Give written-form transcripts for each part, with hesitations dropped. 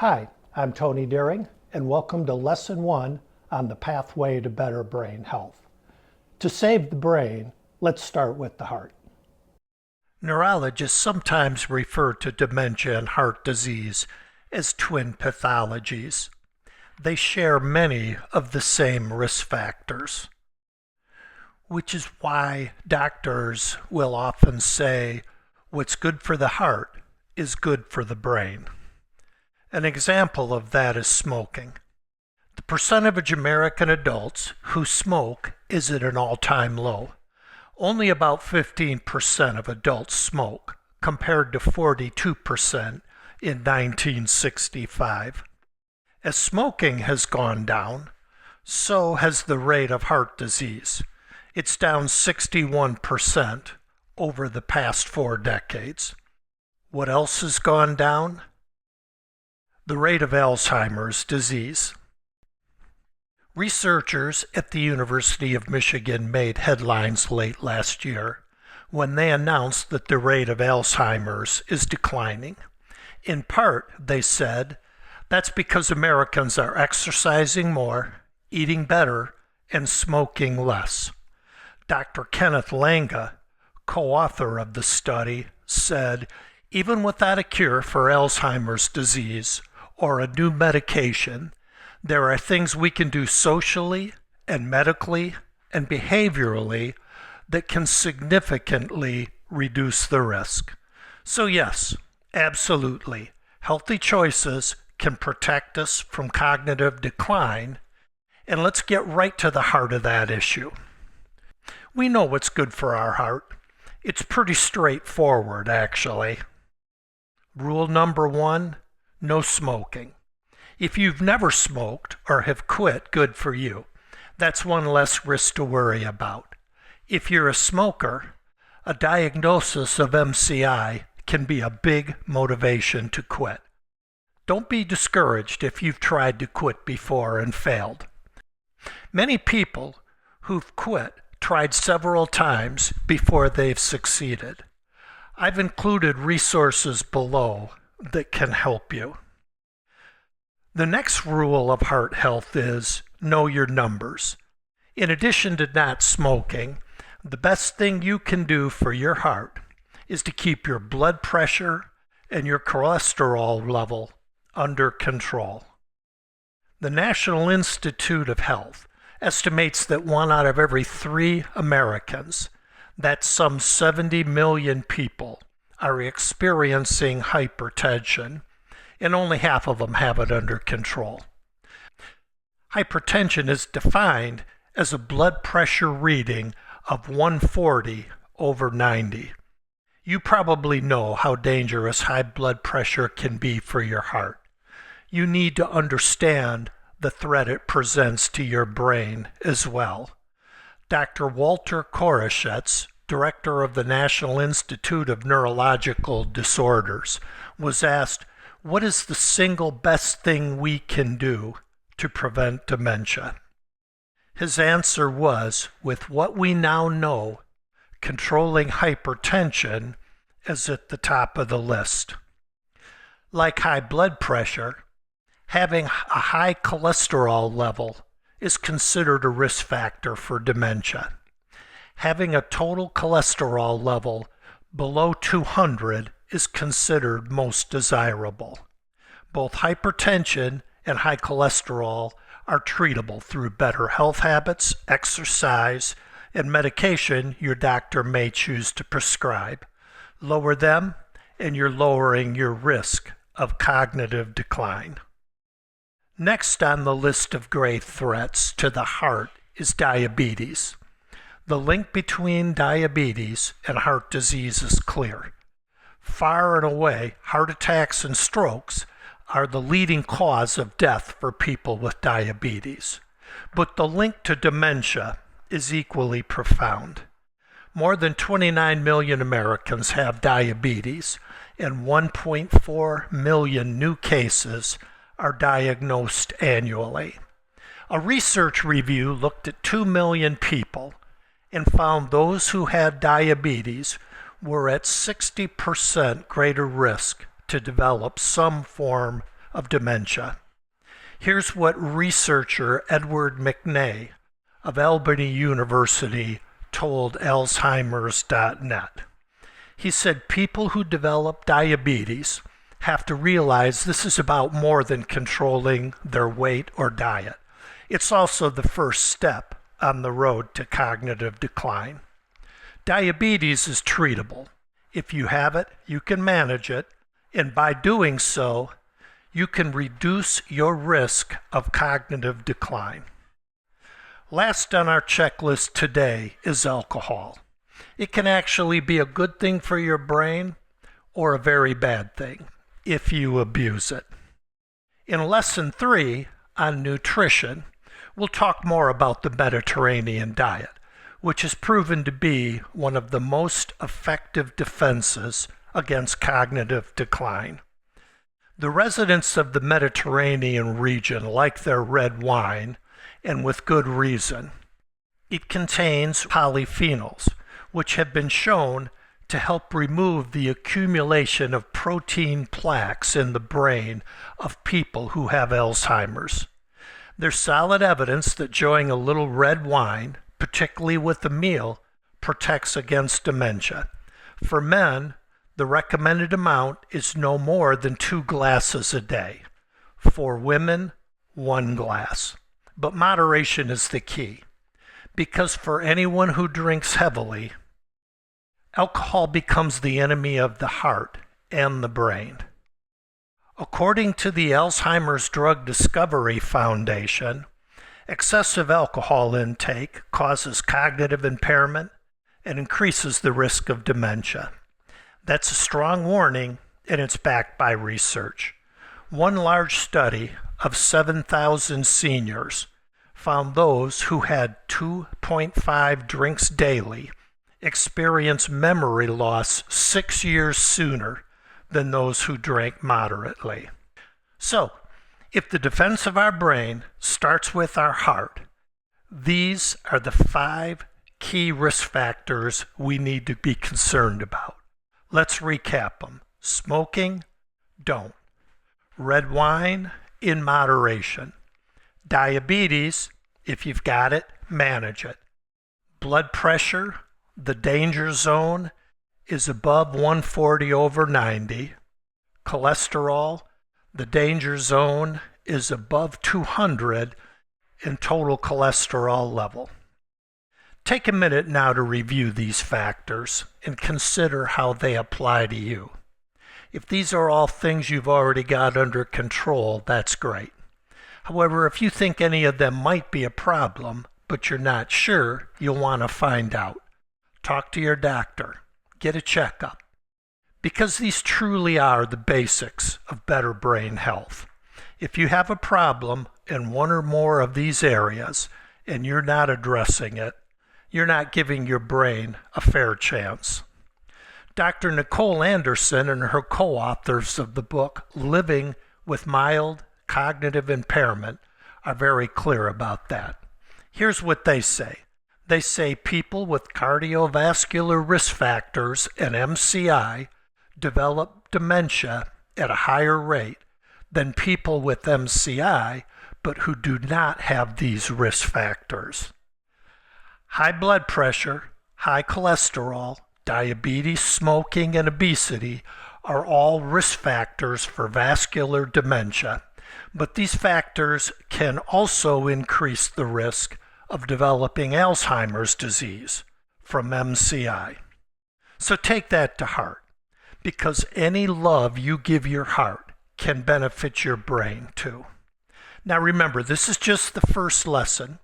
Hi, I'm Tony Deering, and welcome to Lesson 1 on the pathway to better brain health. To save the brain, let's start with the heart. Neurologists sometimes refer to dementia and heart disease as twin pathologies. They share many of the same risk factors, which is why doctors will often say what's good for the heart is good for the brain. An example of that is smoking. The percentage of American adults who smoke is at an all-time low. Only about 15% of adults smoke, compared to 42% in 1965. As smoking has gone down, so has the rate of heart disease. It's down 61% over the past 4 decades. What else has gone down? The rate of Alzheimer's disease. Researchers at the University of Michigan made headlines late last year when they announced that the rate of Alzheimer's is declining. In part, they said, that's because Americans are exercising more, eating better, and smoking less. Dr. Kenneth Lange, co-author of the study, said, even without a cure for Alzheimer's disease or a new medication, there are things we can do socially and medically and behaviorally that can significantly reduce the risk. So yes, absolutely, healthy choices can protect us from cognitive decline, and let's get right to the heart of that issue. We know what's good for our heart. It's pretty straightforward, actually. Rule number 1, no smoking. If you've never smoked or have quit, good for you. That's one less risk to worry about. If you're a smoker, a diagnosis of MCI can be a big motivation to quit. Don't be discouraged if you've tried to quit before and failed. Many people who've quit tried several times before they've succeeded. I've included resources below that can help you. The next rule of heart health is know your numbers. In addition to not smoking, the best thing you can do for your heart is to keep your blood pressure and your cholesterol level under control. The National Institute of Health estimates that 1 out of every 3 Americans, that's some 70 million people, are experiencing hypertension, and only half of them have it under control. Hypertension is defined as a blood pressure reading of 140/90. You probably know how dangerous high blood pressure can be for your heart. You need to understand the threat it presents to your brain as well. Dr. Walter Koroshetz, director of the National Institute of Neurological Disorders, was asked, what is the single best thing we can do to prevent dementia? His answer was, with what we now know, controlling hypertension is at the top of the list. Like high blood pressure, having a high cholesterol level is considered a risk factor for dementia. Having a total cholesterol level below 200 is considered most desirable. Both hypertension and high cholesterol are treatable through better health habits, exercise, and medication your doctor may choose to prescribe. Lower them, and you're lowering your risk of cognitive decline. Next on the list of great threats to the heart is diabetes. The link between diabetes and heart disease is clear. Far and away, heart attacks and strokes are the leading cause of death for people with diabetes. But the link to dementia is equally profound. More than 29 million Americans have diabetes, and 1.4 million new cases are diagnosed annually. A research review looked at 2 million people and found those who had diabetes were at 60% greater risk to develop some form of dementia. Here's what researcher Edward McNay of Albany University told Alzheimer's.net. He said people who develop diabetes have to realize this is about more than controlling their weight or diet. It's also the first step on the road to cognitive decline. Diabetes is treatable. If you have it, you can manage it, and by doing so, you can reduce your risk of cognitive decline. Last on our checklist today is alcohol. It can actually be a good thing for your brain or a very bad thing if you abuse it. In Lesson 3 on nutrition, we'll talk more about the Mediterranean diet, which has proven to be one of the most effective defenses against cognitive decline. The residents of the Mediterranean region like their red wine, and with good reason. It contains polyphenols, which have been shown to help remove the accumulation of protein plaques in the brain of people who have Alzheimer's. There's solid evidence that enjoying a little red wine, particularly with a meal, protects against dementia. For men, the recommended amount is no more than 2 glasses a day. For women, 1 glass. But moderation is the key, because for anyone who drinks heavily, alcohol becomes the enemy of the heart and the brain. According to the Alzheimer's Drug Discovery Foundation, excessive alcohol intake causes cognitive impairment and increases the risk of dementia. That's a strong warning, and it's backed by research. One large study of 7,000 seniors found those who had 2.5 drinks daily experienced memory loss 6 years sooner than those who drank moderately. So, if the defense of our brain starts with our heart, these are the 5 key risk factors we need to be concerned about. Let's recap them. Smoking, don't. Red wine, in moderation. Diabetes, if you've got it, manage it. Blood pressure, the danger zone is above 140/90. Cholesterol, the danger zone is above 200 in total cholesterol level. Take a minute now to review these factors and consider how they apply to you. If these are all things you've already got under control, that's great. However, if you think any of them might be a problem, but you're not sure, you'll want to find out. Talk to your doctor. Get a checkup. Because these truly are the basics of better brain health. If you have a problem in one or more of these areas and you're not addressing it, you're not giving your brain a fair chance. Dr. Nicole Anderson and her co-authors of the book Living with Mild Cognitive Impairment are very clear about that. Here's what they say. They say people with cardiovascular risk factors and MCI develop dementia at a higher rate than people with MCI but who do not have these risk factors. High blood pressure, high cholesterol, diabetes, smoking, and obesity are all risk factors for vascular dementia, but these factors can also increase the risk of developing Alzheimer's disease from MCI. So take that to heart, because any love you give your heart can benefit your brain too. Now remember, this is just the first lesson.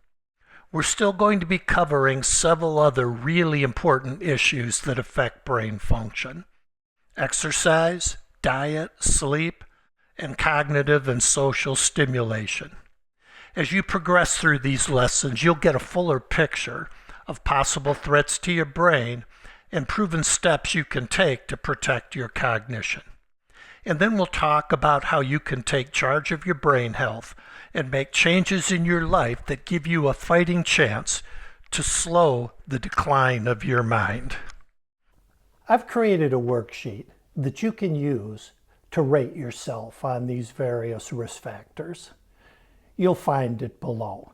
We're still going to be covering several other really important issues that affect brain function. Exercise, diet, sleep, and cognitive and social stimulation. As you progress through these lessons, you'll get a fuller picture of possible threats to your brain and proven steps you can take to protect your cognition. And then we'll talk about how you can take charge of your brain health and make changes in your life that give you a fighting chance to slow the decline of your mind. I've created a worksheet that you can use to rate yourself on these various risk factors. You'll find it below.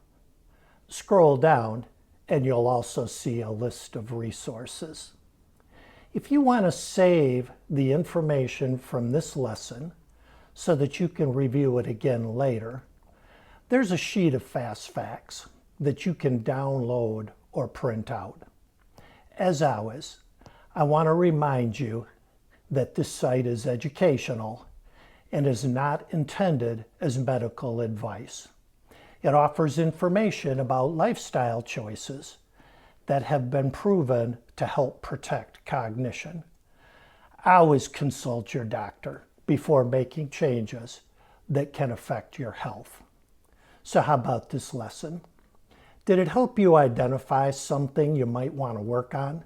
Scroll down and you'll also see a list of resources. If you want to save the information from this lesson so that you can review it again later, there's a sheet of fast facts that you can download or print out. As always, I want to remind you that this site is educational and is not intended as medical advice. It offers information about lifestyle choices that have been proven to help protect cognition. Always consult your doctor before making changes that can affect your health. So how about this lesson? Did it help you identify something you might want to work on?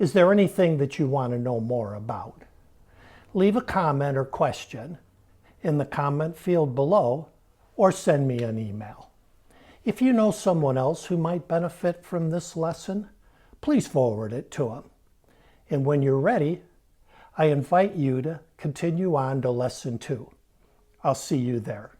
Is there anything that you want to know more about? Leave a comment or question in the comment field below or send me an email. If you know someone else who might benefit from this lesson, please forward it to them. And when you're ready, I invite you to continue on to lesson 2. I'll see you there.